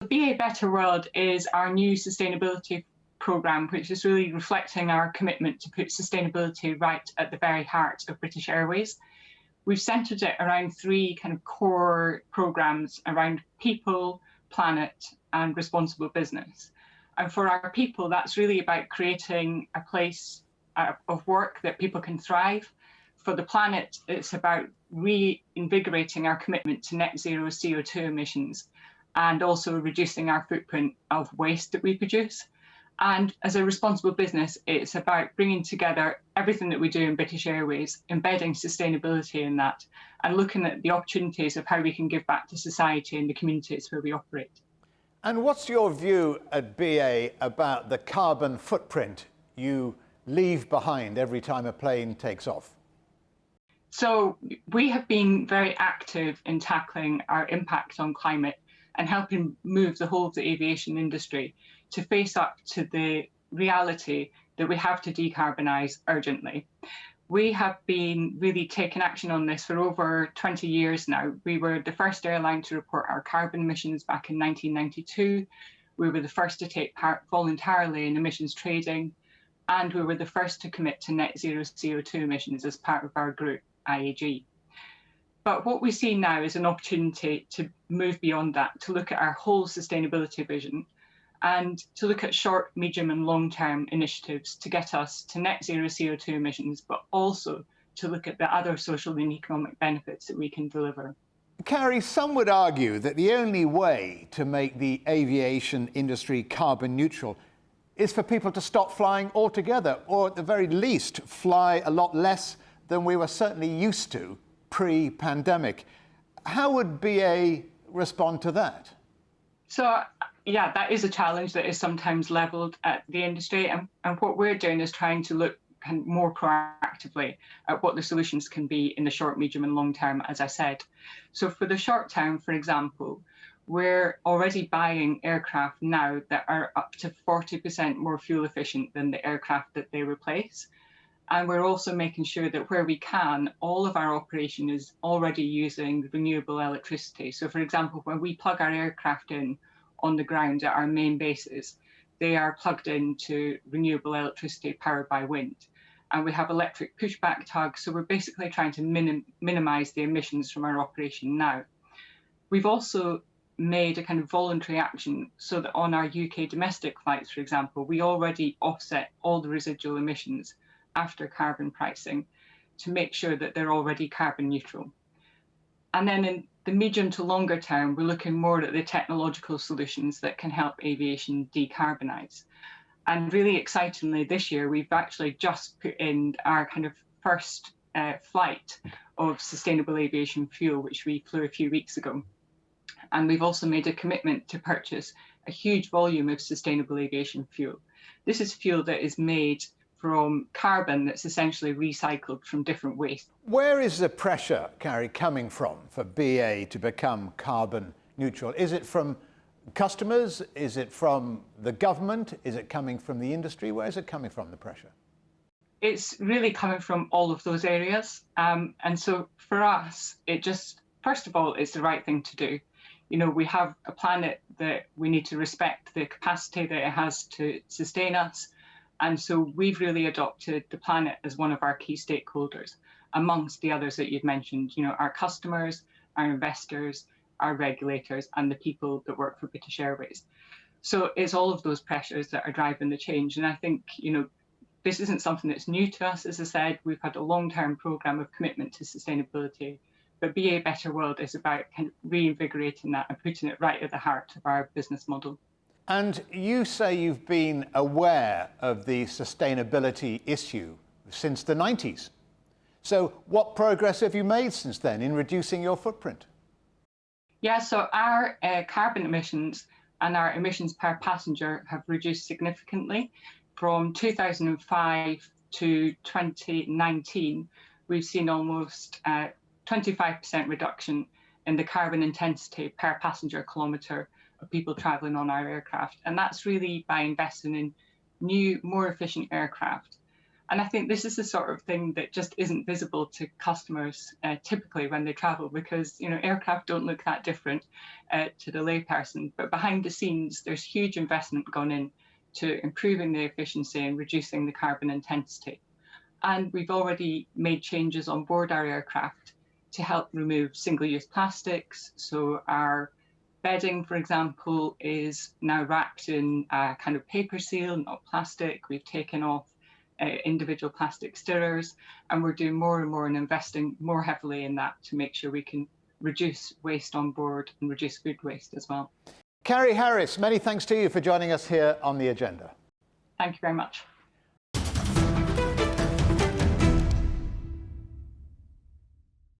BA Better World is our new sustainability programme, which is really reflecting our commitment to put sustainability right at the very heart of British Airways. We've centred it around three kind of core programmes around people, planet and responsible business. And for our people, that's really about creating a place of work that people can thrive. For the planet, it's about reinvigorating our commitment to net zero CO2 emissions and also reducing our footprint of waste that we produce. And as a responsible business, it's about bringing together everything that we do in British Airways, embedding sustainability in that, and looking at the opportunities of how we can give back to society and the communities where we operate. And what's your view at BA about the carbon footprint you leave behind every time a plane takes off? So we have been very active in tackling our impact on climate and helping move the whole of the aviation industry to face up to the reality that we have to decarbonise urgently. We have been really taking action on this for over 20 years now. We were the first airline to report our carbon emissions back in 1992. We were the first to take part voluntarily in emissions trading, and we were the first to commit to net zero CO2 emissions as part of our group, IAG. But what we see now is an opportunity to move beyond that, to look at our whole sustainability vision and to look at short, medium and long-term initiatives to get us to net zero CO2 emissions, but also to look at the other social and economic benefits that we can deliver. Carrie, some would argue that the only way to make the aviation industry carbon neutral is for people to stop flying altogether, or at the very least fly a lot less than we were certainly used to pre-pandemic. How would BA respond to that? So, yeah, that is a challenge that is sometimes levelled at the industry. And what we're doing is trying to look kind of more proactively at what the solutions can be in the short, medium and long term, as I said. So for the short term, for example, we're already buying aircraft now that are up to 40% more fuel efficient than the aircraft that they replace. And we're also making sure that where we can, all of our operation is already using renewable electricity. So for example, when we plug our aircraft in on the ground at our main bases, they are plugged into renewable electricity powered by wind. And we have electric pushback tugs. So we're basically trying to minimise the emissions from our operation now. We've also made a kind of voluntary action so that on our UK domestic flights, for example, we already offset all the residual emissions after carbon pricing to make sure that they're already carbon neutral. And then in the medium to longer term, we're looking more at the technological solutions that can help aviation decarbonise. And really excitingly, this year, we've actually just put in our kind of first flight of sustainable aviation fuel, which we flew a few weeks ago. And we've also made a commitment to purchase a huge volume of sustainable aviation fuel. This is fuel that is made from carbon that's essentially recycled from different waste. Where is the pressure, Carrie, coming from for BA to become carbon neutral? Is it from customers? Is it from the government? Is it coming from the industry? Where is it coming from, the pressure? It's really coming from all of those areas. And so for us, it just, first of all, it's the right thing to do. You know, we have a planet that we need to respect the capacity that it has to sustain us. And so we've really adopted the planet as one of our key stakeholders, amongst the others that you've mentioned, you know, our customers, our investors, our regulators, and the people that work for British Airways. So it's all of those pressures that are driving the change. And I think, you know, this isn't something that's new to us. As I said, we've had a long-term programme of commitment to sustainability, but BA Better World is about kind of reinvigorating that and putting it right at the heart of our business model. And you say you've been aware of the sustainability issue since the 90s. So what progress have you made since then in reducing your footprint? Yeah, so our carbon emissions and our emissions per passenger have reduced significantly. From 2005 to 2019, we've seen almost 25% reduction in the carbon intensity per passenger kilometre of people travelling on our aircraft. And that's really by investing in new, more efficient aircraft. And I think this is the sort of thing that just isn't visible to customers typically when they travel, because aircraft don't look that different to the layperson. But behind the scenes, there's huge investment gone in to improving the efficiency and reducing the carbon intensity. And we've already made changes on board our aircraft to help remove single-use plastics. So our bedding, for example, is now wrapped in a kind of paper seal, not plastic. We've taken off individual plastic stirrers, and we're doing more and more and investing more heavily in that to make sure we can reduce waste on board and reduce food waste as well. Carrie Harris, many thanks to you for joining us here on The Agenda. Thank you very much.